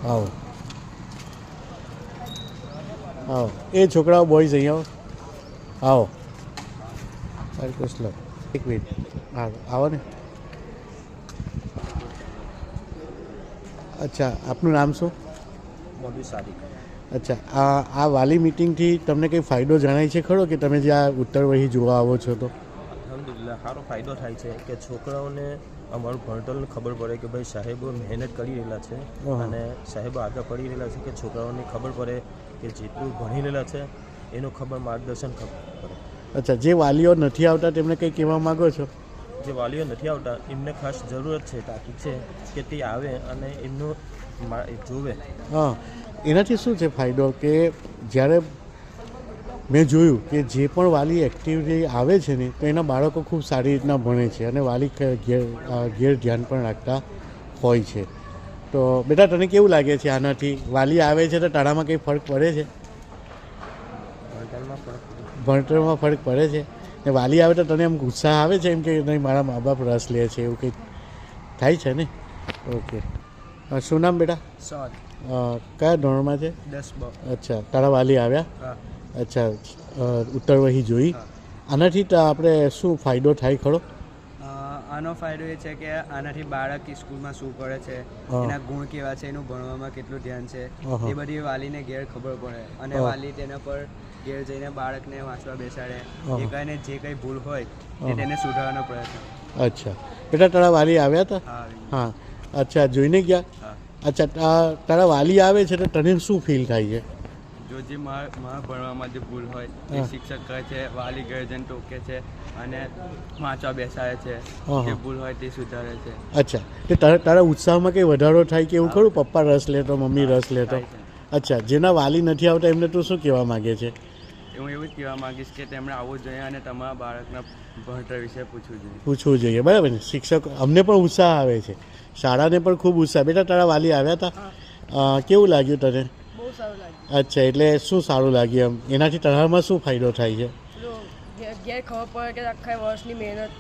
આવો આવો, એ છોકરાઓ બોયઝ અહીંયા આવો. એક મિનિટ, હા આવો ને. અચ્છા, આપનું નામ શું? અચ્છા, આ વાલી મિટિંગથી તમને કંઈ ફાયદો જણાય છે ખરો કે તમે જે આ ઉત્તરવહી જોવા આવો છો તો? અલહમદુલિલ્લાહ સારો ફાયદો થાય છે કે છોકરાઓને અમારું ભણતરને ખબર પડે કે ભાઈ સાહેબો મહેનત કરી રહેલા છે અને સાહેબો આગળ પડી રહેલા છે, કે છોકરાઓને ખબર પડે કે જેટલું ભણી રહેલા છે એનું ખબર માર્ગદર્શન ખબર પડે. અચ્છા, જે વાલીઓ નથી આવતા તેમને કંઈ કહેવા માગો છો? જે વાલીઓ નથી આવતા એમને ખાસ જરૂરત છે, તાકીદ છે કે તે આવે અને એમનું જોવે. હા, એનાથી શું છે ફાયદો કે જ્યારે મેં જોયું કે જે પણ વાલી એક્ટિવલી આવે છે ને તો એના બાળકો ખૂબ સારી રીતના ભણે છે અને વાલી ઘેર ધ્યાન પણ રાખતા હોય છે. તો બેટા તને કેવું લાગે છે આનાથી? વાલી આવે છે તો તારામાં કંઈ ફરક પડે છે? ભણતરમાં ફરક પડે છે ને વાલી આવે તો તને એમ ઉત્સાહ આવે છે એમ કે નહીં મારા મા બાપ રસ લે છે એવું કંઈ થાય છે ને? ઓકે, શું નામ બેટા? કયા ધોરણમાં છે? 10. અચ્છા, તારા વાલી આવ્યા? અચ્છા, ઉત્તરવહી જોઈ. આનાથી તો આપણે શું ફાયદો થાય ખરો? આનો ફાયદો એ છે કે આનાથી બાળક સ્કૂલમાં શું કરે છે, એના ગુણ કેવા છે, એનું ભણવામાં કેટલું ધ્યાન છે, એ બધી વાલીને ઘેર ખબર પડે અને વાલી તેના પર ઘેર જઈને બાળકને વાંચવા બેસાડે, એ કહીને જે કંઈ ભૂલ હોય એ તેને સુધારવાનો પ્રયત્ન. અચ્છા બેટા, તારા વાલી આવ્યા હતા? હા. અચ્છા, જોઈને ગયા? અચ્છા, તારા વાલી આવે છે તો તને શું ફીલ થાય છે? જો જે મારા ભણવામાં જે ભૂલ હોય એ શિક્ષક કહે છે, વાલી ગાર્જિયન ટોકે છે અને વાંચવા બેસાડે છે, જે ભૂલ હોય તે સુધારે છે. અચ્છા, તો તારા ઉત્સાહમાં કંઈ વધારો થાય કે એવું ખરું? પપ્પા રસ લેતો, મમ્મી રસ લેતો? અચ્છા, જેના વાલી નથી આવતા એમને તું શું કહેવા માગે છે? હું એવું જ કહેવા માંગીશ કે તેમણે આવવું જોઈએ અને તમારા બાળકના ભણતર વિશે પૂછવું જોઈએ. બરાબર ને? શિક્ષક અમને પણ ઉત્સાહ આવે છે, શાળાને પણ ખૂબ ઉત્સાહ. બેટા તારા વાલી આવ્યા હતા? કેવું લાગ્યું તને? બહુ સારું લાગ્યું. અચ્છા, એટલે શું સારું લાગ્યું એમ? એનાથી તારામાં શું ફાયદો થાય છે? ઘેર ખબર પડે કે આખા વર્ષની મહેનત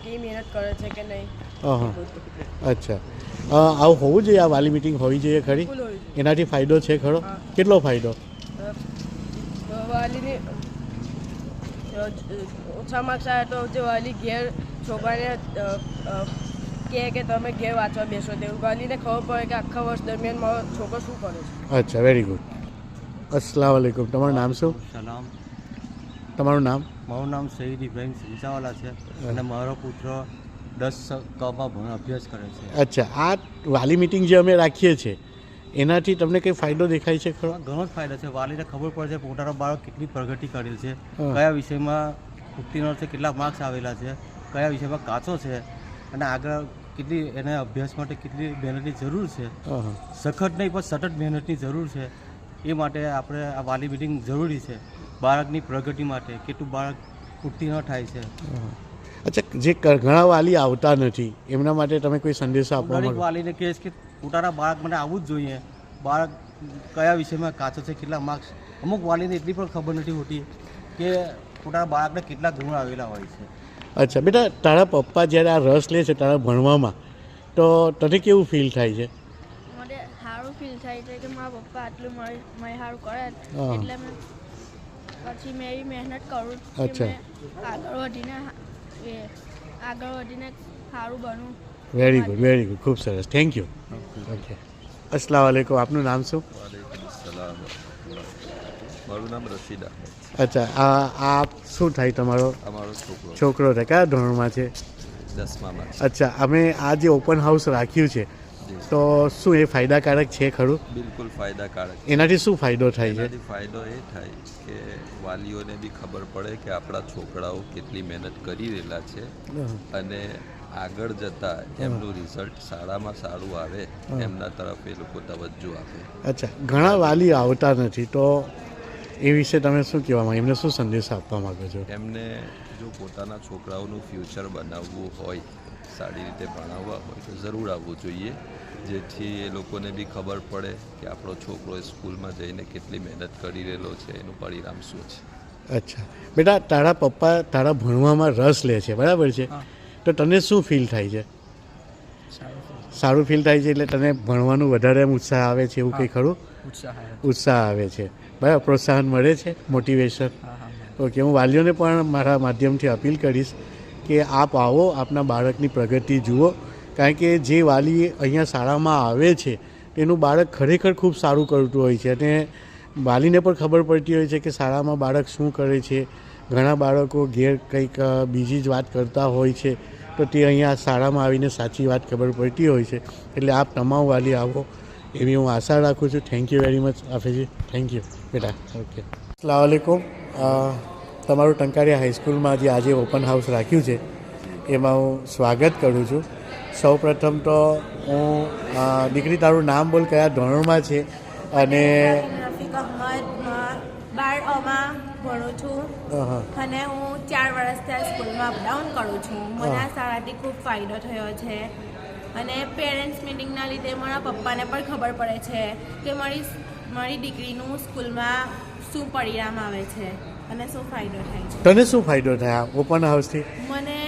કેવી મહેનત કરે છે કે નહીં. અચ્છા, આવું હોવું જોઈએ, આ વાલી મિટિંગ હોવી જોઈએ ખરી? એનાથી ફાયદો છે ખરો? કેટલો ફાયદો? વાલીની ઓછા માર્ક્સ આવે તો જે વાલી ઘેર છોકરાને કે તમે ઘેર વાંચવા બેસો, તેવું વાલીને ખબર પડે કે આખા વર્ષ દરમિયાન મારો છોકરો શું કરે છે. અચ્છા, વેરી ગુડ. અસ્સલામ વાલેકુમ. તમારું નામ શું? સલામ. તમારું નામ? મારું નામ શહીદ ઇબ્રાહિમ સિંચાવાલા છે અને મારો પુત્ર 10 કમાં અભ્યાસ કરે છે. અચ્છા, આ વાલી મિટિંગ જે અમે રાખીએ છીએ એનાથી તમને કંઈ ફાયદો દેખાય છે ખરો? ઘણો જ ફાયદો છે. વાલીને ખબર પડે છે પોતાનો બાળક કેટલી પ્રગતિ કરેલ છે, કયા વિષયમાં ઉત્તીર્ણ છે, કેટલા માર્ક્સ આવેલા છે, કયા વિષયમાં કાચો છે અને આગળ કેટલી એને અભ્યાસ માટે કેટલી મહેનતની જરૂર છે. સખત નહીં પણ સતત મહેનતની જરૂર છે. એ માટે આપણે આ વાલી મિટિંગ જરૂરી છે બાળકની પ્રગતિ માટે, કેટલું બાળક ઉત્તીર્ણ થાય છે. અચ્છા, જે ઘણા વાલી આવતા નથી એમના માટે તમે કોઈ સંદેશો આપવા દરેક વાલીને કહીશ કે પોતાના બાળક માટે આવવું જ જોઈએ. બાળક કયા વિષયમાં કાચો છે, કેટલા માર્ક્સ. અમુક વાલીને એટલી પણ ખબર નથી હોતી કે પોતાના બાળકને કેટલા ગુણ આવેલા હોય છે. અચ્છા બેટા, તારા પપ્પા જ્યારે આ રસ લે છે તારા ભણવામાં તો તને કેવું ફીલ થાય છે? મને સારું ફીલ થાય છે કે મારા પપ્પા આટલું મારી સારું કરે એટલે પછી મેં એવી મહેનત કરું કે આગળ વધીને સારું બનું. વેરી ગુડ, વેરી ગુડ, ખૂબ સરસ, થેન્ક યુ. ઓકે, અસ્સલામ વાલેકુમ. આપનું નામ શું? મારું નામ રશીદ અહેમદ. અચ્છા, આ શું થાય તમારો? અમારો છોકરો છે. કયા ધોરણમાં છે? 10માં. અચ્છા, અમે આ જે ઓપન હાઉસ રાખ્યું છે તો શું એ ફાયદાકારક છે ખરું? બિલકુલ ફાયદાકારક. એનાથી શું ફાયદો થાય છે? ફાયદો એ થાય કે વાલીઓને બી ખબર પડે કે આપણા છોકરાઓ કેટલી મહેનત કરી રહેલા છે અને આગળ જતા એમનું રિઝલ્ટ શાળામાં સારું આવે એમના તરફ એ લોકો તવજ્જો આપે. અચ્છા, ઘણા વાલી આવતા નથી તો એ વિશે તમે શું કહેવા માંગો? એમને શું સંદેશ આપવા માંગો છો? એમને જો પોતાના છોકરાઓનું ફ્યુચર બનાવવું હોય, સારી રીતે ભણાવવા હોય તો જરૂર આવવું જોઈએ, જેથી એ લોકોને બી ખબર પડે કે આપણો છોકરો સ્કૂલમાં જઈને કેટલી મહેનત કરી રહેલો છે, એનું પરિણામ શું છે. અચ્છા બેટા, તારા પપ્પા તારા ભણવામાં રસ લે છે, બરાબર છે? તો તને શું ફીલ થાય છે? સારું ફીલ થાય છે એટલે તને ભણવાનું વધારે એમ ઉત્સાહ આવે છે એવું કંઈ ખરું? ઉત્સાહ આવે છે, બરાબર. પ્રોત્સાહન મળે છે, મોટિવેશન. ઓકે, હું વાલીઓને પણ મારા માધ્યમથી અપીલ કરીશ કે આપ આવો, આપના બાળકની પ્રગતિ જુઓ, કારણ કે જે વાલી અહીંયા શાળામાં આવે છે તેનું બાળક ખરેખર ખૂબ સારું કરતું હોય છે અને વાલીને પણ ખબર પડતી હોય છે કે શાળામાં બાળક શું કરે છે. ઘણા બાળકો ઘેર કંઈક બીજી જ વાત કરતા હોય છે તો તે અહીંયા શાળામાં આવીને સાચી વાત ખબર પડતી હોય છે. એટલે આપ તમામ વાલી આવો એવી હું આશા રાખું છું. થેન્ક યુ વેરી મચ આફેજી. થેન્ક યુ બેટા. ઓકે, અસ્સલામ વાલેકુમ. તમારું ટંકારિયા હાઈસ્કૂલમાં જે આજે ઓપન હાઉસ રાખ્યું છે એમાં હું સ્વાગત કરું છું. સૌ પ્રથમ તો હું દીકરી તારું નામ બોલ, કયા ધોરણમાં છે અને રફીક અહમદ 12માં ભણું છું અને હું 4 વર્ષથી આ સ્કૂલમાં અપડાઉન કરું છું. મને આ શાળાથી ખૂબ ફાયદો થયો છે અને પેરેન્ટ્સ મિટિંગના લીધે મારા પપ્પાને પણ ખબર પડે છે કે મારી દીકરીનું સ્કૂલમાં શું પરિણામ આવે છે અને શું ફાયદો થાય છે. તને શું ફાયદો થયા ઓપન હાઉસથી? મને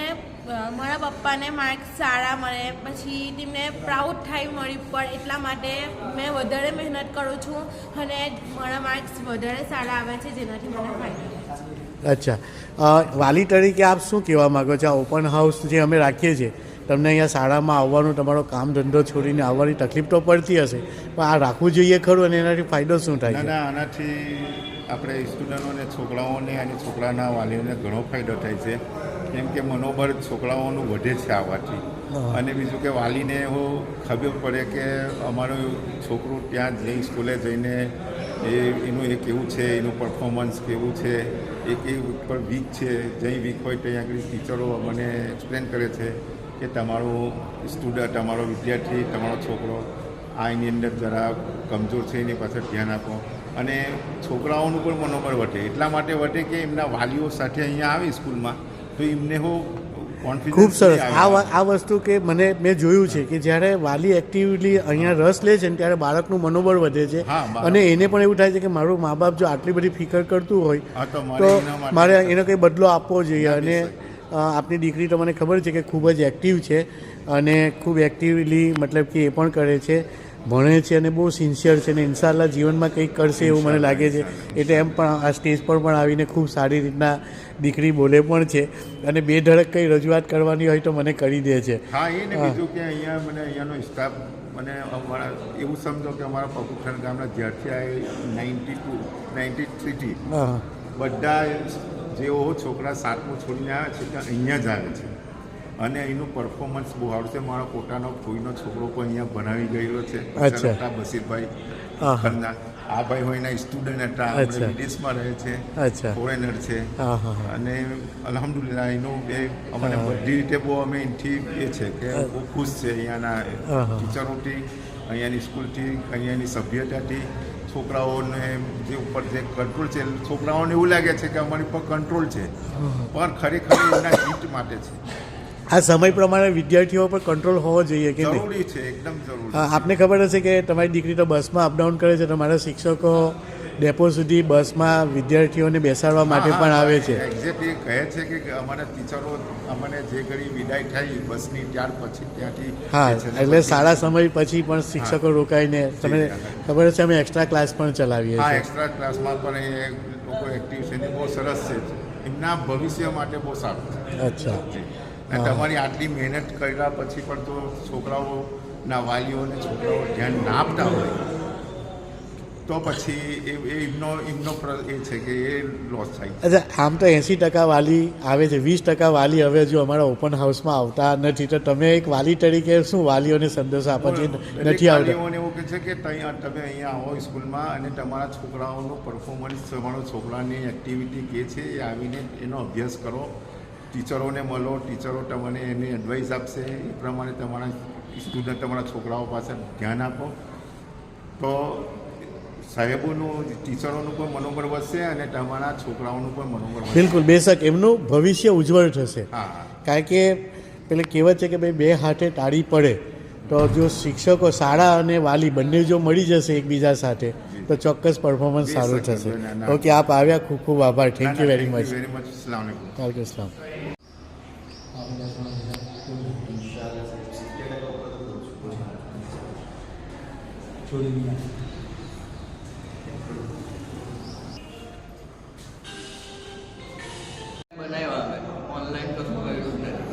મારા પપ્પાને માર્ક્સ સારા મળે, પછી તેમને પ્રાઉડ થાય મારી ઉપર, એટલા માટે મેં વધારે મહેનત કરું છું અને મારા માર્ક્સ વધારે સારા આવે છે જેનાથી મને ફાયદો થાય છે. અચ્છા, વાલી તરીકે આપ શું કહેવા માગો છો? આ ઓપન હાઉસ જે અમે રાખીએ છીએ, તમને અહીંયા શાળામાં આવવાનું, તમારો કામ ધંધો છોડીને આવવાની તકલીફ તો પડતી હશે, પણ આ રાખવું જોઈએ ખરું અને એનાથી ફાયદો શું થાય છે? ના, આનાથી આપણે સ્ટુડન્ટોને, છોકરાઓને અને છોકરાના વાલીઓને ઘણો ફાયદો થાય છે. કેમ કે મનોબળ છોકરાઓનું વધે છે આવવાથી. અને બીજું કે વાલીને એવું ખબર પડે કે અમારું છોકરું ત્યાં જઈ સ્કૂલે જઈને એનું એ કેવું છે, એનું પરફોર્મન્સ કેવું છે, એ ઉપર વીક છે. જઈ વીક હોય ત્યાં આગળ ટીચરો મને એક્સપ્લેન કરે છે કે તમારું સ્ટુડન્ટ, તમારો વિદ્યાર્થી, તમારો છોકરો આ એની અંદર જરા કમજોર છે, એની પાછળ ધ્યાન આપો. અને છોકરાઓનું પણ મનોબળ વધે. એટલા માટે વધે કે એમના વાલીઓ સાથે અહીંયા આવે સ્કૂલમાં તો એમને કોન્ફિડન્સ. ખૂબ સરસ. આ વસ્તુ કે મેં જોયું છે કે જ્યારે વાલી એક્ટિવલી અહીંયા રસ લે છે ને ત્યારે બાળકનું મનોબળ વધે છે અને એને પણ એવું થાય છે કે મારું મા બાપ જો આટલી બધી ફિકર કરતું હોય તો મારે એનો કંઈ બદલો આપવો જોઈએ. અને આપની દીકરી તો મને ખબર છે કે ખૂબ જ એક્ટિવ છે અને ખૂબ એક્ટિવલી મતલબ કે એ પણ કરે છે, ભણે છે અને બહુ સિન્સિયર છે ને ઇન્શાલ્લાહ જીવનમાં કંઈક કરશે એવું મને લાગે છે. એટલે એમ પણ આ સ્ટેજ પર પણ આવીને ખૂબ સારી રીતના દીકરી બોલે પણ છે અને બે ધડક કંઈ રજૂઆત કરવાની હોય તો મને કરી દે છે. હા, એ ને બીજું કે અહીંયાનો સ્ટાફ મને અમારા એવું સમજો કે અમારા પકુખર ગામના જ્યારથી આ 93થી બધા જેઓ છોકરા 7મું છોડીને આવે છે કે અહીંયા જ આવે છે અને એનું પરફોર્મન્સ બહુ સારું છે. મારો પોતાનો કોઈનો છોકરો પણ અહીંયા ભણાવી ગયેલો છે. અચ્છા. બશીરભાઈ ખન્ના, આ ભાઈ હોય એના સ્ટુડન્ટ હતા, આપણે વિદેશમાં રહે છે, ફોરેનર છે અને અલ્હમ્દુલિલ્લાહ એનું અમને બધી રીતે બહુ અમે એનાથી એ છે કે બહુ ખુશ છે અહીંયાના ટીચરોથી, અહીંયાની સ્કૂલથી, અહીંયાની સભ્યતાથી. છોકરાઓને જે ઉપર જે કંટ્રોલ છે, છોકરાઓને એવું લાગે છે કે અમારી પર કંટ્રોલ છે પણ ખરેખર એના હિત માટે છે. આ સમય પ્રમાણે વિદ્યાર્થીઓ પર કંટ્રોલ હોવો જોઈએ કે જરૂરી છે, એકદમ જરૂરી. આપને ખબર હશે કે તમારી દીકરી તો બસમાં અપડાઉન કરે છે, તમારા શિક્ષકો ડેપો સુધી બસમાં વિદ્યાર્થીઓને બેસાડવા માટે પણ આવે છે. એક્ઝેક્ટલી કહે છે કે અમારા ટીચરો અમને જે ઘડી વિદાય થઈ બસની ત્યાર પછી ત્યાંથી. હા, એટલે સારા સમય પછી પણ શિક્ષકો રોકાઈને, તમને ખબર હશે અમે એક્સ્ટ્રા ક્લાસ પણ ચલાવીએ છીએ. હા, એક્સ્ટ્રા ક્લાસમાં પણ એ લોકો એક્ટિવ છે ને બહુ સરસ છે. એમના ભવિષ્ય માટે બહુ સારું છે. અચ્છા. તમારી આટલી મહેનત કર્યા પછી પણ તો છોકરાઓના વાલીઓને છોકરાઓ ધ્યાન ના આપતા હોય તો પછી એમનો એ છે કે એ લોસ થાય. અચ્છા, આમ તો 80% વાલી આવે છે, 20% વાલી હવે જો અમારા ઓપન હાઉસમાં આવતા નથી, તો તમે એક વાલી તરીકે શું વાલીઓને સંદેશો આપો છો? નથી આવતા વાલીઓને એવું કહે છે કે તમે અહીંયા આવો સ્કૂલમાં અને તમારા છોકરાઓનું પરફોર્મન્સ, તમારો છોકરાની એક્ટિવિટી કે છે એ આવીને એનો અભ્યાસ કરો, ટીચરોને મળો, ટીચરો તમને એની એડવાઇસ આપશે, એ પ્રમાણે તમારા સ્ટુડન્ટ, તમારા છોકરાઓ પાસે ધ્યાન આપો તો સાહેબોનું, ટીચરોનું પણ મનોબળ વધશે અને તમારા છોકરાઓનું પણ મનોબળ વધશે. બિલકુલ, બેશક એમનું ભવિષ્ય ઉજ્જવળ થશે. કારણ કે પેલી કહેવત છે કે ભાઈ બે હાથે તાળી પડે, તો જો શિક્ષકો, શાળા અને વાલી બંને જો મળી જશે એકબીજા સાથે તો ચોક્કસ પરફોર્મન્સ સારું થશે. ઓકે, આપ આવ્યા, ખૂબ ખૂબ આભાર. Thank you very much. વાલેકુમ અસલામ. છોડી દીધા.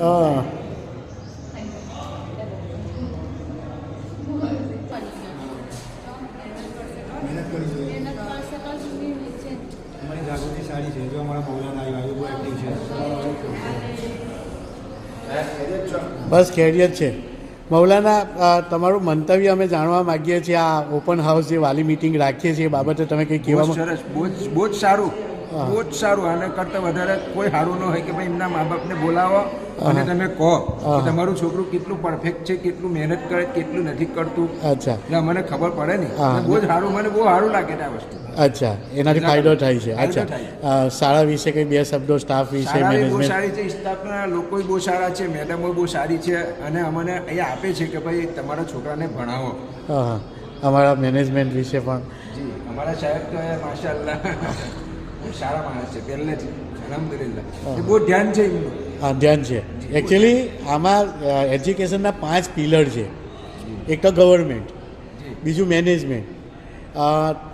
હા મહેનત કરી છે. અમારી જાગૃતિ સારી છે. જો અમારા મૌલાના આવ્યા બહુ એક્ટિવ છે. બસ ખેડિયત છે. મૌલાના, તમારું મંતવ્ય અમે જાણવા માગીએ છીએ. આ ઓપન હાઉસ જે વાલી મિટિંગ રાખીએ છીએ એ બાબતે તમે કંઈ બહુ જ કહેવામાં? સરસ, બહુ જ સારું, બહુ જ સારું. આને કરતાં વધારે કોઈ સારું ન હોય કે ભાઈ એમના મા બાપને બોલાવો અને તમે કહો કે તમારું છોકરું કેટલું પરફેક્ટ છે, કેટલું મહેનત કરે, કેટલું નથી કરતું. અચ્છા એટલે મને ખબર પડે ને. બહુ જ સારું, મને બહુ સારું લાગે છે આ વસ્તુ. અચ્છા, એનાથી ફાયદો થાય છે. ફાયદો અચ્છા, શાળા વિશે કંઈ બે શબ્દો, સ્ટાફ વિશે, શાળા બહુ મેનેજમેન્ટ? સારી છે, સ્ટાફના લોકો બહુ સારા છે, મેડમો બહુ સારી છે અને અમને અહીંયા આપે છે કે ભાઈ તમારા છોકરાને ભણાવો. હા હા, અમારા મેનેજમેન્ટ વિશે પણ? જી, અમારા સાહેબ તો માશાઅલ્લાહ સારા માણસ છે પહેલેથી, અલ્હમ્દુલિલ્લાહ. એ બહુ ધ્યાન છે એમનું. હા, ધ્યાન છે. એકચ્યુઅલી આમાં એજ્યુકેશનના 5 પિલર છે. એક તો ગવર્મેન્ટ, બીજું મેનેજમેન્ટ,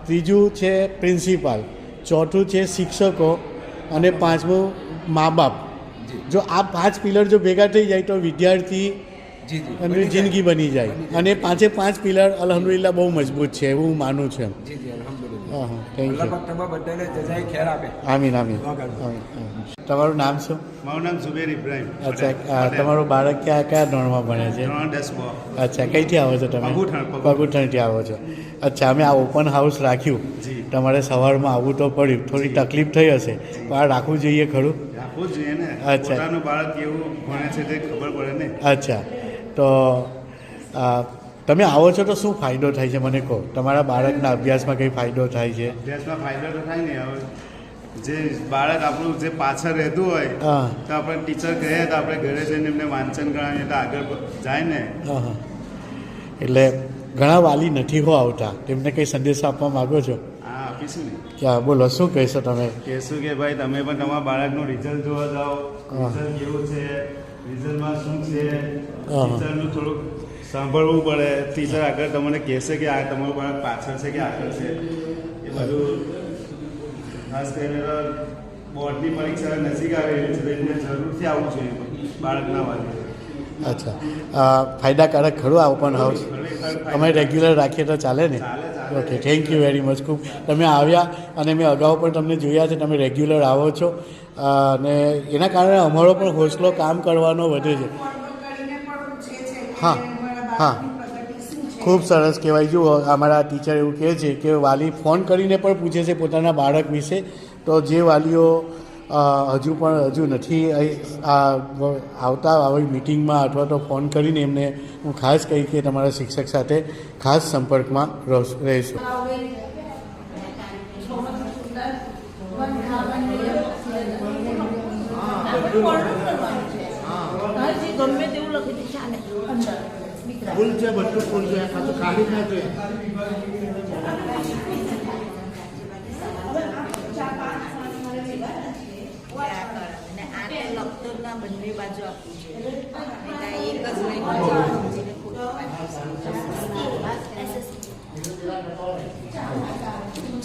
ત્રીજું છે પ્રિન્સિપાલ, ચોથું છે શિક્ષકો અને પાંચમું મા બાપ. જો આ 5 પિલર જો ભેગા થઈ જાય તો વિદ્યાર્થી અને જિંદગી બની જાય. અને 5 પિલર અલ્હમ્દુલિલ્લાહ બહુ મજબૂત છે એવું હું માનું છું. જી જી, અલ્હમ્દુલિલ્લાહ. હા હા, થેન્ક યુ. અલ્લાહ પાક તમારા બધાને જઝાએ ખેર આપે. આમીન આમીન. તમારું નામ શું? મારું નામ ઝુબેર ઇબ્રાહિમ. અચ્છા, તમારું બાળક કયા ધોરણમાં ભણે છે? ધોરણ 10. અચ્છા, કઈથી આવો છો તમે? પગુઠણથી આવો છો. અચ્છા, અમે આ ઓપન હાઉસ રાખ્યું, તમારે સવારમાં આવવું તો પડ્યું, થોડી તકલીફ થઈ હશે, પણ આ રાખવું જોઈએ ખરું? રાખવું જ જોઈએ ને. અચ્છા. પોતાનું બાળક કેવું ભણે છે તે ખબર પડે ને. અચ્છા, તો તમે આવો છો તો શું ફાયદો થાય છે મને કહો? તમારા બાળકના અભ્યાસમાં કંઈ ફાયદો થાય છે? અભ્યાસમાં ફાયદો તો થાય ને. હવે જે બાળક આપણું જે પાછળ રહેતું હોય તો આપણે ટીચર કહે તો આપણે ઘરે જઈને એમને વાંચન કરાવીએ તો આગળ જાય ને. હા, એટલે ઘણા વાલી નથી હો આવતા, તેમને કંઈ સંદેશો આપવા માગો છો? હા, આપીશું ને. ક્યાં બોલો, શું કહેશો તમે? કહેશું કે ભાઈ તમે પણ તમારા બાળકનું રિઝલ્ટ જોવા જાઓ, રિઝલ્ટ કેવું છે, રિઝલ્ટમાં શું છે, ટીચરનું થોડુંક સાંભળવું પડે. ટીચર આગળ તમને કહેશે કે આ તમારું બાળક પાછળ છે કે આગળ છે, એ બધું. ખાસ કરીને બોર્ડની પરીક્ષા નજીક આવી રહી છે તો એમને જરૂરથી આવવું જોઈએ બાળકના વાલી. અચ્છા, ફાયદાકારક ખરું આ ઓપન હાઉસ? અમે રેગ્યુલર રાખીએ તો ચાલે ને? Okay, thank you very much. ખૂબ તમે આવ્યા અને મેં અગાઉ પણ તમને જોયા છે, તમે રેગ્યુલર આવો છો અને એના કારણે અમારો પણ હોંસલો કામ કરવાનો વધે છે. હા હા, ખૂબ સરસ કહેવાય. જુઓ, અમારા ટીચર એવું કહે છે કે વાલી ફોન કરીને પણ પૂછે છે પોતાના બાળક વિશે. તો જે વાલીઓ હજુ નથી આવતા આવી મિટિંગમાં અથવા તો ફોન કરીને એમને હું ખાસ કહી કે તમારા શિક્ષક સાથે ખાસ સંપર્કમાં રહેશો. ગમે તેવું લખી ચાલે અંદર ફૂલ છે, બધું ફૂલ છે, ખાતું ખાલી ના છે. બંને બાજુ આપવું છે, એક જ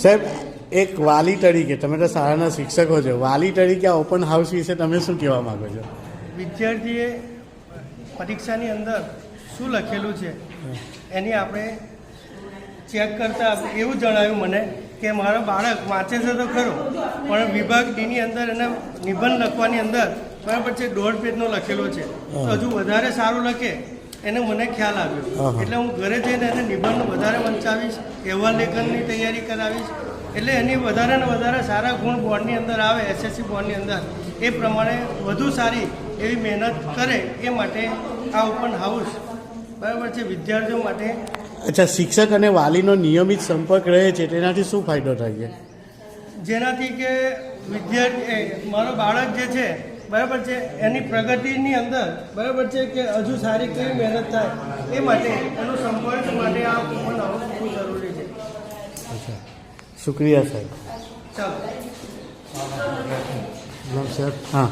સાહેબ, એક વાલી તરીકે તમે તો શાળાના શિક્ષકો છો, વાલી તરીકે આ ઓપન હાઉસ વિશે તમે શું કહેવા માગો છો? વિદ્યાર્થીએ પરીક્ષાની અંદર શું લખેલું છે એની આપણે ચેક કરતાં એવું જણાવ્યું મને કે મારો બાળક વાંચે છે તો ખરો, પણ વિભાગ ડીની અંદર એને નિબંધ લખવાની અંદર બરાબર છે 1.5 પેજનો લખેલો છે, તો હજુ વધારે સારું લખે એને મને ખ્યાલ આવ્યો. એટલે હું ઘરે જઈને એને નિબંધ વધારે વંચાવીશ, અહેવાલ લેખનની તૈયારી કરાવીશ, એટલે એની વધારે ને વધારે સારા ગુણ બોર્ડની અંદર આવે, એસએસસી બોર્ડની અંદર, એ પ્રમાણે વધુ સારી એવી મહેનત કરે એ માટે આ ઓપન હાઉસ બરાબર છે વિદ્યાર્થીઓ માટે. અચ્છા, શિક્ષક અને વાલીનો નિયમિત સંપર્ક રહે છે તેનાથી શું ફાયદો થાય છે? જેનાથી કે વિદ્યાર્થી મારો બાળક જે છે બરાબર છે એની પ્રગતિની અંદર બરાબર છે કે હજુ સારી કેવી મહેનત થાય એ માટે એનો સંપર્ક માટે આ ઓપન હાઉસ ખૂબ જરૂરી છે. અચ્છા, શુક્રિયા સાહેબ. ચાલો સાહેબ. હા,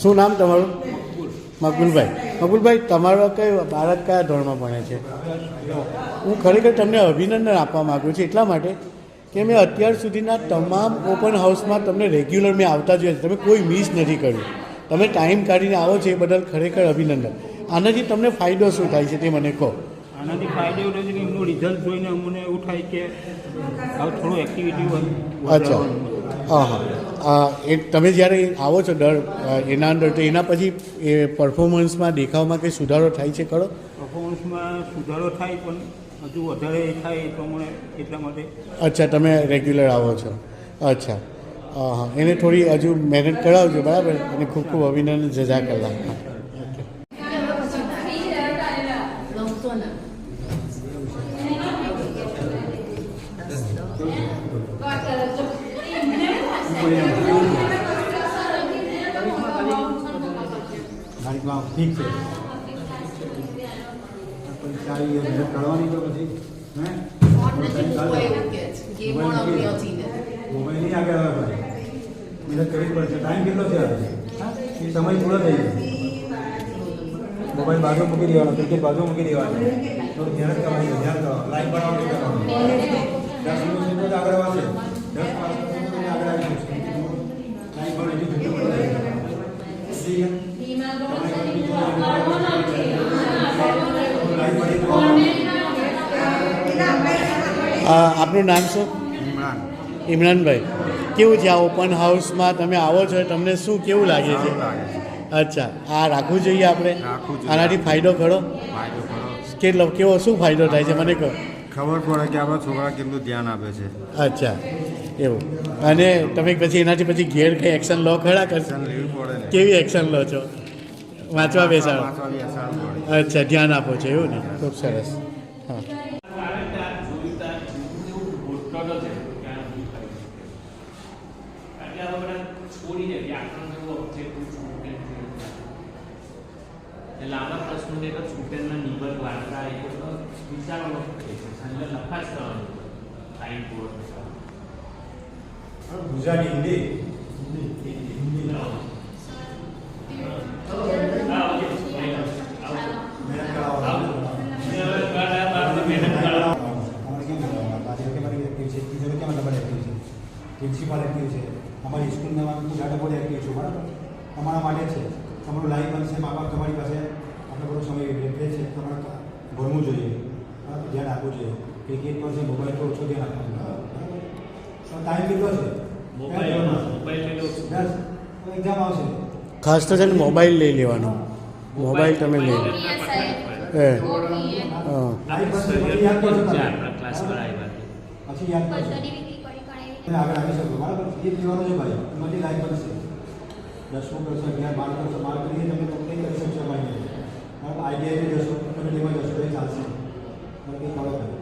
શું નામ તમારું? મકબુલભાઈ તમારો કઈ બાળક કયા ધોરણમાં ભણે છે? હું ખરેખર તમને અભિનંદન આપવા માગું છું એટલા માટે કે મેં અત્યાર સુધીના તમામ ઓપન હાઉસમાં તમને રેગ્યુલર મેં આવતા જોઈએ છે. તમે કોઈ મિસ નથી કર્યું. તમે ટાઈમ કાઢીને આવો છો એ બદલ ખરેખર અભિનંદન. આનાથી તમને ફાયદો શું થાય છે તે મને કહો. આનાથી ફાયદો એવું છે કે એમનું રિઝલ્ટ જોઈને અમને એવું થાય કે હવે થોડું એક્ટિવિટી અચ્છા હા એ તમે જ્યારે આવો છો એના અંદર તો એના પછી એ પરફોર્મન્સમાં દેખાવમાં કંઈ સુધારો થાય છે ખરો? પરફોર્મન્સમાં સુધારો થાય પણ હજુ વધારે થાય એ પ્રમાણે એટલા માટે. અચ્છા તમે રેગ્યુલર આવો છો. અચ્છા હા એને થોડી હજુ મહેનત કરાવજો બરાબર. અને ખૂબ ખૂબ અભિનંદન જઝાકલ્લાહ. ગાડીમાં ઠીક છે સારી મહેનત કરવાની તો પછી મોબાઈલ નહીં આગળ આવે ભાઈ મહેનત કરવી પડશે. ટાઈમ કેટલો છે એ સમય પૂરો થઈ ગયો. મોબાઈલ બાજુ મૂકી દેવાનો, ક્રિકેટ બાજુ મૂકી દેવાનું, થોડું ધ્યાન કરવાનું, ધ્યાન કરો, લાઈન બનાવવાનું કરવાનું. 10 મિનિટ આગળ આવશે, 10-5 મિનિટ આગળ આવી જશે. લાઈન પણ એટલી જુદી પડે. આપનું નામ શું? ઇમરાનભાઈ. કેવું છે આ ઓપન હાઉસમાં તમે આવો છો તમને શું કેવું લાગે છે? અચ્છા આ રાખવું જોઈએ આપણે? આનાથી ફાયદો ખરો? કેટલો કેવો શું ફાયદો થાય છે મને કહો. ખબર પડે કે આપણા છોકરા કેટલું ધ્યાન આપે છે. અચ્છા એવું. અને તમે પછી એનાથી પછી ઘેર કંઈ એક્શન લો ખરા? કેવી એક્શન લો છો? વાંચવા બેસાડો? અચ્છા ધ્યાન આપો છો એવું ને. ખૂબ સરસ. હા લાંબા પ્રશ્નો છૂટેલના નિબંધ વાર્તા એ બધો વિચારવાનો છે એટલે લખા જ કરવાનું ટાઈમ પૂરો ગુજરાતી હિન્દી પ્રિન્સિપાલ એક્ટિવ છે, અમારી સ્કૂલમાં ગાડા બોર્ડ એક્ટિવ છું બરાબર. તમારા માટે છે, તમારું લાઈફ બનશે. મા બાપ તમારી પાસે આટલો બધો સમય વેઠે છે, તમારે ભણવું જોઈએ, ધ્યાન આપવું જોઈએ. ક્રિકેટ પર છે, મોબાઈલ પર ઓછો ધ્યાન આપવું બરાબર. ટાઈમ કેટલો છે? એક્ઝામ આવશે. ખાસ તો છે ને મોબાઈલ લઈ લેવાનો. મોબાઈલ તમે લઈ લો. પછી યાદ કરશો આગળ આવી શકો બરાબર. એ લેવાનું છે ભાઈ, એમાંથી લાઈફ બનશે. 10મું કરશો, 11, 12 કરશો, 12 કરીએ તમે તો કંઈ કરી શકશો ભાઈ બરાબર. આઈડિયા જશો તમે લેવા જશો તો એ ચાલશે બરાબર. કંઈ ખબર નહીં.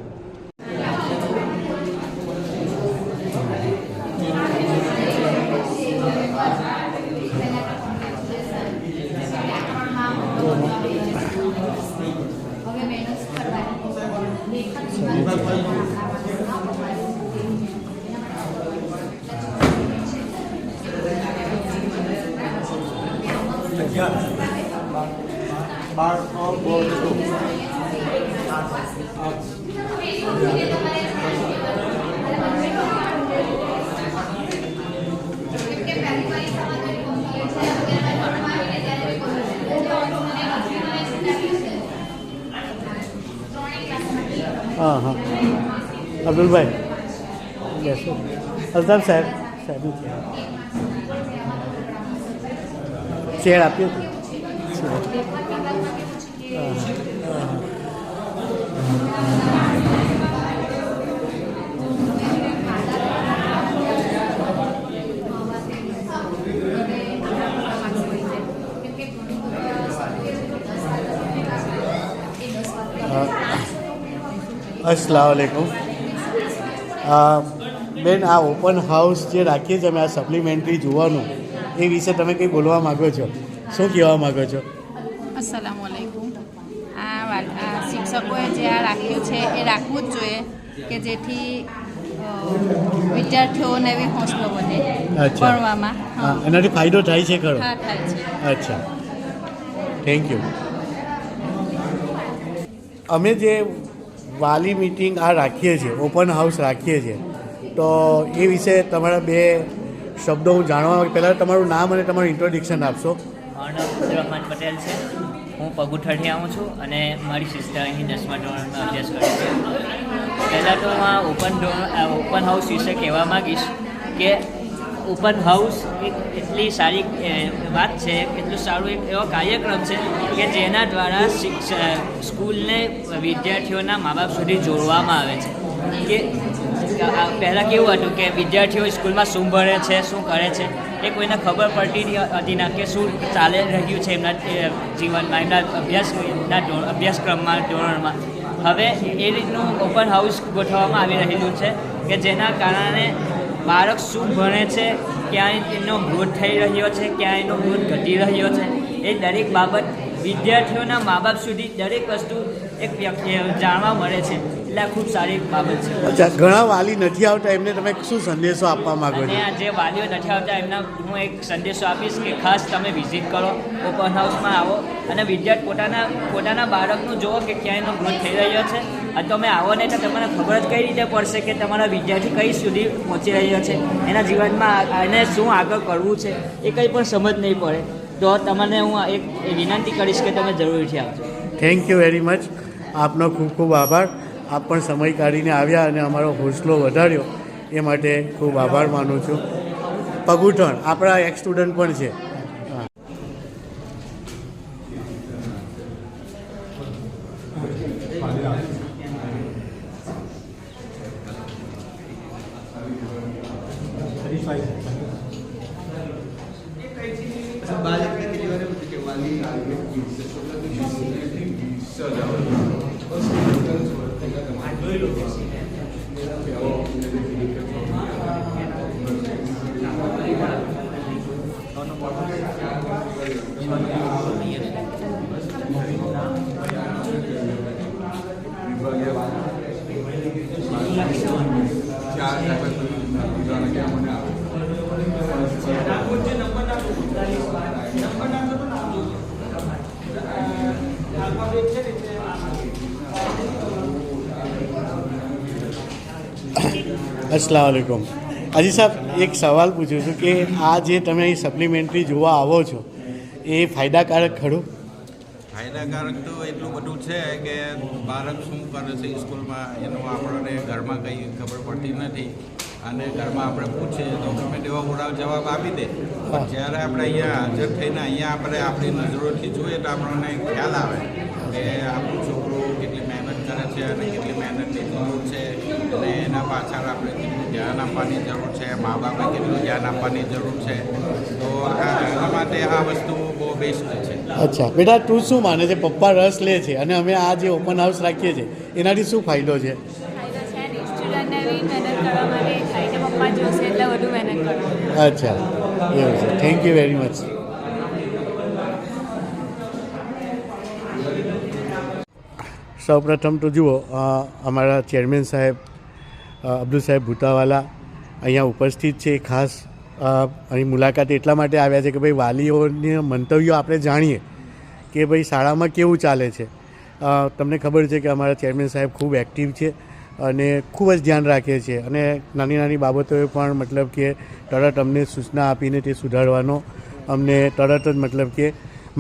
હા હા અબ્દુલભાઈ બેસો. અલ્તાફ સાહેબ શેર આપ્યું હતું. અસ્સલામ વાલેકુમ. બેન આ ઓપન હાઉસ જે રાખીએ છીએ અમે આ સપ્લિમેન્ટરી જોવાનું એ વિશે તમે કંઈ બોલવા માગો છો? શું કહેવા માગો છો? અસ્સલામ વાલેકુમ. આ શિક્ષકોએ જે આ રાખ્યું છે એ રાખવું જ જોઈએ કે જેથી વિદ્યાર્થીઓને એવી હોંસલો બને ભણવામાં. એનાથી ફાયદો થાય છે ખરો? હા થાય છે. અચ્છા થેન્ક યુ. અમે જે વાલી મિટિંગ આ રાખીએ છીએ, ઓપન હાઉસ રાખીએ છીએ, તો એ વિશે તમારા બે શબ્દો હું જાણવા પહેલાં તમારું નામ અને તમારું ઇન્ટ્રોડક્શન આપશો. મારું નામ અબ્દુરહમાન પટેલ છે. હું પગુઠાથી આવું છું અને મારી સિસ્ટર અહીં 10મા ધોરણમાં અભ્યાસ કરે છે. પહેલાં તો હું આ ઓપન હાઉસ વિશે કહેવા માગીશ કે ઓપન હાઉસ એક એટલી સારી વાત છે, એટલું સારું એક એવો કાર્યક્રમ છે કે જેના દ્વારા સ્કૂલને વિદ્યાર્થીઓના મા બાપ સુધી જોડવામાં આવે છે. કે પહેલાં કેવું હતું કે વિદ્યાર્થીઓ સ્કૂલમાં શું ભણે છે, શું કરે છે, એ કોઈને ખબર પડતી હતી ના કે શું ચાલી રહ્યું છે એમના જીવનમાં, એમના અભ્યાસક્રમમાં, ધોરણમાં. હવે એ રીતનું ઓપન હાઉસ ગોઠવવામાં આવી રહેલું છે કે જેના કારણે બાળક શું ભણે છે, ક્યાં એનો ગ્રોથ થઈ રહ્યો છે, ક્યાં એનો ગ્રોથ ઘટી રહ્યો છે, એ દરેક બાબત વિદ્યાર્થીઓના મા બાપ સુધી દરેક વસ્તુ એક જાણવા મળે છે. એટલે આ ખૂબ સારી બાબત છે. અચ્છા, ઘણા વાલી નથી આવતા, એમને તમે શું સંદેશો આપવા માંગો છો? અને જે વાલીઓ નથી આવતા એમના હું એક સંદેશો આપીશ કે ખાસ તમે વિઝિટ કરો, ઓપન હાઉસમાં આવો અને પોતાના બાળકનું જુઓ કે ક્યાં એનો ગ્રોથ થઈ રહ્યો છે. અને તમે આવો નહીં તો તમને ખબર જ કઈ રીતે પડશે કે તમારા વિદ્યાર્થી કઈ સુધી પહોંચી રહ્યો છે, એના જીવનમાં એને શું આગળ કરવું છે એ કંઈ પણ સમજ નહીં પડે. તો તમને હું એક વિનંતી કરીશ કે તમે જરૂરથી આવજો. Thank you very much. આપનો ખૂબ ખૂબ આભાર. આપ પણ સમય કાઢીને આવ્યા અને અમારો હોંસલો વધાર્યો એ માટે ખૂબ આભાર માનું છું. પગુઠણ આપણા એક સ્ટુડન્ટ પણ છે. અસ્સલામ વાલેકુમ. હાજી સાહેબ, એક સવાલ પૂછું છું કે આ જે તમે અહીં સપ્લિમેન્ટરી જોવા આવો છો એ ફાયદાકારક ખરું? ફાયદાકારક તો એટલું બધું છે કે બાળક શું કરે છે સ્કૂલમાં એનું આપણને ઘરમાં કંઈ ખબર પડતી નથી અને ઘરમાં આપણે પૂછીએ તો ગમે તેવો ઉડાવ જવાબ આપી દે. પણ જ્યારે આપણે અહીંયા હાજર થઈને અહીંયા આપણે આપણી નજરોથી જોઈએ તો આપણને ખ્યાલ આવે કે આપણું છોકરું કેટલી મહેનત કરે છે અને કેટલી મહેનતની જરૂર છે અને એના પાછળ આપણે કેટલું ધ્યાન આપવાની જરૂર છે, મા બાપે કેટલું ધ્યાન આપવાની જરૂર છે. તો એના માટે આ વસ્તુ બહુ બેસ્ટ છે. અચ્છા બેટા, તું શું માને છે? પપ્પા રસ લે છે અને અમે આ જે ઓપન હાઉસ રાખીએ છીએ એનાથી શું ફાયદો છે? અચ્છા, એવું છે. Thank you very much. સૌપ્રથમ તો જુઓ, અમારા ચેરમેન સાહેબ અબ્દુલ સાહેબ ભૂતાવાલા અહીંયા ઉપસ્થિત છે. ખાસ અહીં મુલાકાત એટલા માટે આવ્યા છે કે ભાઈ વાલીઓની મંતવ્યો આપણે જાણીએ કે ભાઈ શાળામાં કેવું ચાલે છે. તમને ખબર છે કે અમારા ચેરમેન સાહેબ ખૂબ એક્ટિવ છે અને ખૂબ જ ધ્યાન રાખે છે અને નાની નાની બાબતોએ પણ મતલબ કે તરત અમને સૂચના આપીને તે સુધારવાનો અમને તરત જ મતલબ કે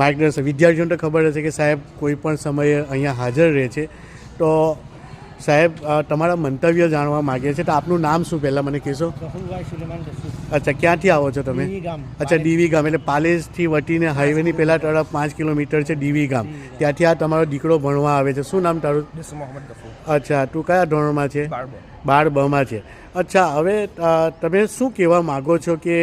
માર્ગદર્શન. વિદ્યાર્થીઓને તો ખબર હશે કે સાહેબ કોઈ પણ સમયે અહીંયા હાજર રહે છે. તો સાહેબ, તમારા મંતવ્ય જાણવા માગીએ છીએ. તો આપનું નામ શું પહેલાં મને કહેશો? અચ્છા, ક્યાંથી આવો છો તમે? અચ્છા, ડીવી ગામ. એટલે પાલેજથી વટીને હાઈવેની પહેલાં તરફ 5 કિલોમીટર છે ડીવી ગામ. ત્યાંથી આ તમારો દીકરો ભણવા આવે છે. શું નામ તારું? અચ્છા, તું કયા ધોરણમાં છે? 12માં છે. અચ્છા, હવે તમે શું કહેવા માગો છો કે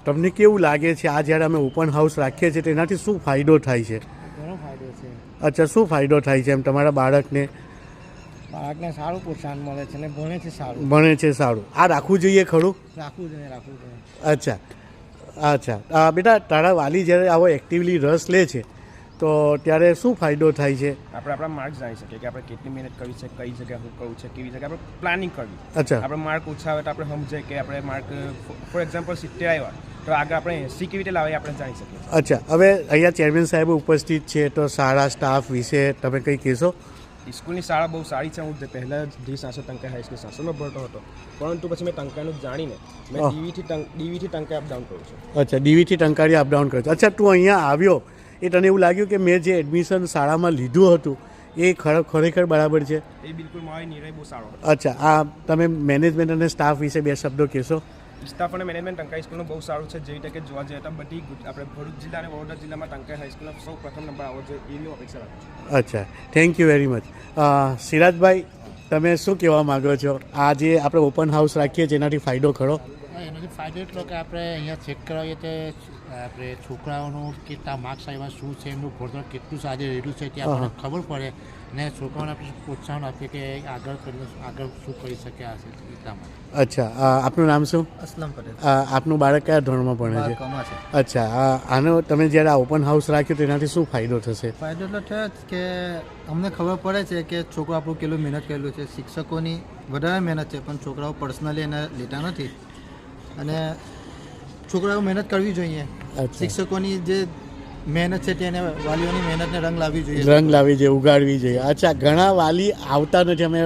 તમને કેવું લાગે છે આ જ્યારે અમે ઓપન હાઉસ રાખીએ છીએ તેનાથી શું ફાયદો થાય છે? અચ્છા, શું ફાયદો થાય છે એમ તમારા બાળકને? બાળકને સારું પ્રોત્સાહન મળે છે અને ભણે છે સારું. ભણે છે સારું. આ રાખવું જોઈએ ખરું? રાખવું જોઈએ. અચ્છા અચ્છા. બેટા, તારા વાલી જ્યારે આવો એક્ટિવલી રસ લે છે તો ત્યારે શું ફાયદો થાય છે? આપણે આપણા માર્ક્સ જાણી શકીએ કે આપણે કેટલી મહેનત કરવી છે, કઈ જગ્યાએ શું કરવું છે, કેવી જગ્યાએ આપણે પ્લાનિંગ કરવી. અચ્છા. આપણે માર્ક ઓછા આવે તો આપણે સમજે કે આપણે માર્ક ફોર એક્ઝામ્પલ 70 આવ્યા તો તો આગળ આપણે એસી કેવી રીતે લાવે આપણે જાણી શકીએ. અચ્છા, હવે અહીંયા ચેરમેન સાહેબ ઉપસ્થિત છે, તો શાળા સ્ટાફ વિશે તમે કંઈ કહેશો? સ્કૂલની શાળા બહુ સારી છે. હું પહેલાં ડી સાંસદ ટંકાઈ હાઈસ્કૂલ સાંસદમાં ભણતો હતો, પરંતુ પછી મેં ટંકાઈનું જાણીને મેં ડીવીથી ટંકાઈ અપડાઉન કરું છું. અચ્છા, ડીવીથી ટંકારી અપડાઉન કરો છો. અચ્છા, તું અહીંયા આવ્યો એ તને એવું લાગ્યું કે મેં જે એડમિશન શાળામાં લીધું હતું એ ખરેખર બરાબર છે? એ બિલકુલ મારો નિર્ણય બહુ સારો હતો. અચ્છા, આ તમે મેનેજમેન્ટ અને સ્ટાફ વિશે બે શબ્દો કહેશો? સ્ટાફ અને મેનેજમેન્ટ ટંકાઈ સ્કૂલનું બહુ સારું છે. જેવી રીતે કે જોવા જઈએ તો બધી આપણે ભરૂચ જિલ્લા અને વડોદરા જિલ્લામાં ટંકાઈ હાઈસ્કૂલનો સૌ પ્રથમ નંબર આવવો જોઈએ એવી અપેક્ષા રાખું છું. અચ્છા, થેન્ક યુ વેરી મચ. સિરાજભાઈ, તમે શું કહેવા માગો છો? આ જે આપણે ઓપન હાઉસ રાખીએ છીએ એનાથી ફાયદો ખરો? એનાથી ફાયદો એટલો કે આપણે અહીંયા ચેક કરાવીએ તો આપણે છોકરાઓનું કેટલા માર્ક્સ આવ્યા, શું છે, એમનું ભણતર કેટલું સારી રહ્યું છે તે આપણને ખબર પડે ને છોકરાઓને આપણે પ્રોત્સાહન આપીએ કે આગળ શું કરી શકે આ છે એટલા માટે. અચ્છા, આપનું નામ શું? અસલમ પટેલ. આપનું બાળક કયા ધોરણમાં ભણે છે? અચ્છા, આનો તમે જ્યારે આ ઓપન હાઉસ રાખ્યું તો એનાથી શું ફાયદો થશે? ફાયદો એટલો થયો કે અમને ખબર પડે છે કે છોકરો આપણું કેટલું મહેનત કરેલું છે. શિક્ષકોની વધારે મહેનત છે પણ છોકરાઓ પર્સનલી એને લેતા નથી અને છોકરાઓ મહેનત કરવી જોઈએ. શિક્ષકોની જે મહેનત છે તેને વાલીઓની મહેનતને રંગ લાવવી જોઈએ, ઉગાડવી જોઈએ. અચ્છા, ઘણા વાલી આવતા નથી. અમે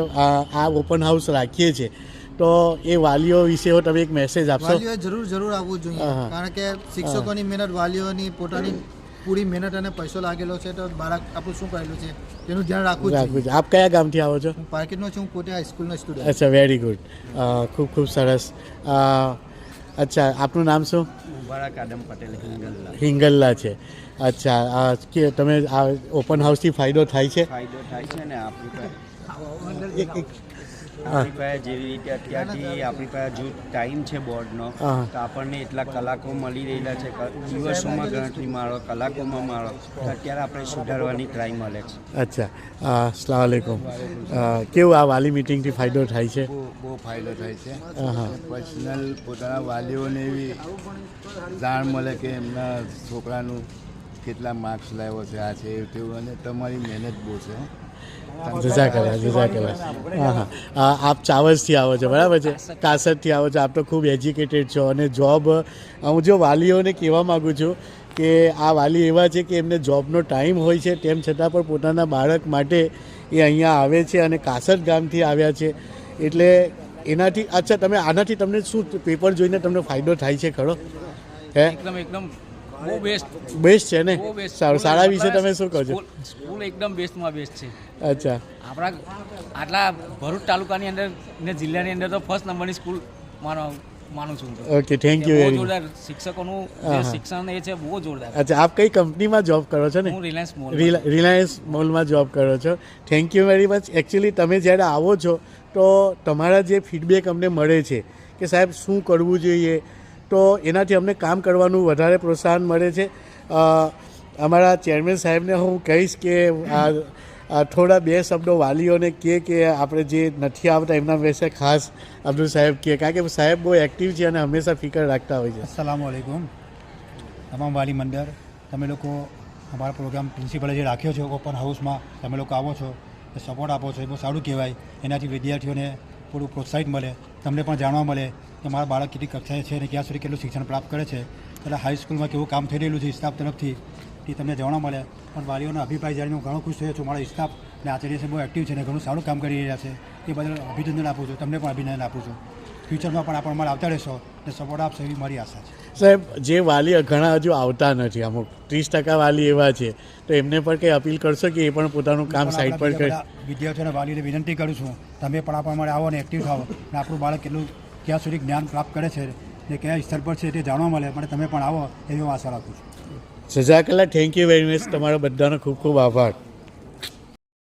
આ ઓપન હાઉસ રાખીએ છીએ તો એ વાલીઓ વિશે તમે એક મેસેજ આપશો? વાલીઓએ જરૂર આવવું જોઈએ, કારણ કે શિક્ષકોની મહેનત, વાલીઓની પોતાની પૂરી મહેનત અને પૈસો લાગેલો છે તો બાળક આપણું શું કરેલું છે તેનું ધ્યાન રાખવું જોઈએ. આપ કયા ગામથી આવો છો? હું પાર્કેટનો છું. હું પોતે હાઈસ્કૂલનો સ્ટુડન્ટ. અચ્છા, વેરી ગુડ, ખૂબ સરસ. અચ્છા, આપનું નામ શું? મુબારક આદમ પટેલ, હિંગલ્લા છે. અચ્છા, કે તમે આ ઓપન હાઉસથી ફાયદો થાય છે? ફાયદો થાય છે ને આપણી પાસે જેવી રીતે અત્યારથી આપણી પાસે જો ટાઈમ છે બોર્ડનો તો આપણને એટલા કલાકો મળી રહેલા છે. દિવસોમાં ગણતરી મારો, કલાકોમાં મારો, તો અત્યારે આપણે સુધારવાની ટ્રાય મળે છે. અચ્છા, અસ્સલામ વાલેકુમ. કેવું આ વાલી મિટિંગથી ફાયદો થાય છે? બહુ ફાયદો થાય છે. પર્સનલ પોતાના વાલીઓને એવી જાણ મળે કે એમના છોકરાનું કેટલા માર્ક્સ લાવ્યો છે, આ છે તેવું, અને તમારી મહેનત બહુ છે. જઝાકલ્લા. આપ ચાવસથી આવો છો, બરાબર છે? કાસરથી આવો છો. આપ તો ખૂબ એજ્યુકેટેડ છો અને જોબ, હું જો વાલીઓને કહેવા માગું છું કે આ વાલી એવા છે કે એમને જોબનો ટાઈમ હોય છે, તેમ છતાં પણ પોતાના બાળક માટે એ અહીંયા આવે છે અને કાસર ગામથી આવ્યા છે. એટલે એનાથી, અચ્છા, તમે આનાથી તમને શું પેપર જોઈને તમને ફાયદો થાય છે ખરો? હે, એકદમ બહુ બેસ્ટ છે ને? સારું. શાળા વિશે તમે શું કહો છો? સ્કૂલ એકદમ બેસ્ટમાં બેસ્ટ છે. અચ્છા, આપણા આટલા ભરૂચ તાલુકાની અંદર ને જિલ્લાની અંદર તો ફર્સ્ટ નંબરની સ્કૂલ માનું છું. Okay, thank you very much. શિક્ષકોનું જે શિક્ષણ એ છે બહુ જોરદાર. અચ્છા, આપ કઈ કંપનીમાં જોબ કરો છો? ને હું રિલાયન્સ મોલમાં જોબ કરો છો. Thank you very much. Actually તમે જ્યારે આવો છો તો તમારા જે ફીડબેક અમને મળે છે કે સાહેબ શું કરવું જોઈએ, તો એનાથી અમને કામ કરવાનું વધારે પ્રોત્સાહન મળે છે. અમારા ચેરમેન સાહેબને હું કહીશ કે થોડા બે શબ્દો વાલીઓને કે આપણે જે નથી આવતા એમના વિશે ખાસ અબ્દુલ સાહેબ કહે, કારણ કે સાહેબ બહુ એક્ટિવ છે અને હંમેશા ફિકર રાખતા હોય છે. અસ્સલામુ અલૈકુમ તમામ વાલી મંડળ. તમે લોકો અમારા પ્રોગ્રામ પ્રિન્સિપલે જે રાખ્યો છે ઓપન હાઉસમાં, તમે લોકો આવો છો, સપોર્ટ આપો છો, એ બહુ સારું કહેવાય. એનાથી વિદ્યાર્થીઓને થોડું પ્રોત્સાહિત મળે, તમને પણ જાણવા મળે કે મારા બાળક કેટલી કક્ષાએ છે અને ક્યાં સુધી કેટલું શિક્ષણ પ્રાપ્ત કરે છે, એટલે હાઈસ્કૂલમાં કેવું કામ થઈ રહેલું છે સ્ટાફ તરફથી એ તમને જાણવા મળે. પણ વાલીઓનો અભિપ્રાય જાણીને હું ઘણો ખુશ થયો છું. મારા સ્ટાફ અને આચાર્ય બહુ એક્ટિવ છે અને ઘણું સારું કામ કરી રહ્યા છે. એ બદલ અભિનંદન આપું છું. તમને પણ અભિનંદન આપું છું. ફ્યુચરમાં પણ આપણે અમારે આવતા રહેશો અને સપોર્ટ આપશો એવી મારી આશા છે. સાહેબ, જે વાલી ઘણા હજુ આવતા નથી, અમુક 30% વાલી એવા છે, તો એમને પણ કંઈ અપીલ કરશો કે એ પણ પોતાનું કામ સાઈડ પર કરે? વિદ્યાર્થીઓને વાલીને વિનંતી કરું છું, તમે પણ આપણા માટે આવો અને એક્ટિવ થાઓ અને આપણું બાળક કેટલું ક્યાં સુધી જ્ઞાન પ્રાપ્ત કરે છે ને કયા સ્તર પર છે તે જાણવા મળે, માટે તમે પણ આવો એવી હું આશા રાખું છું. જઝાકલ્લા. Thank you very much. તમારો બધાનો ખૂબ ખૂબ આભાર.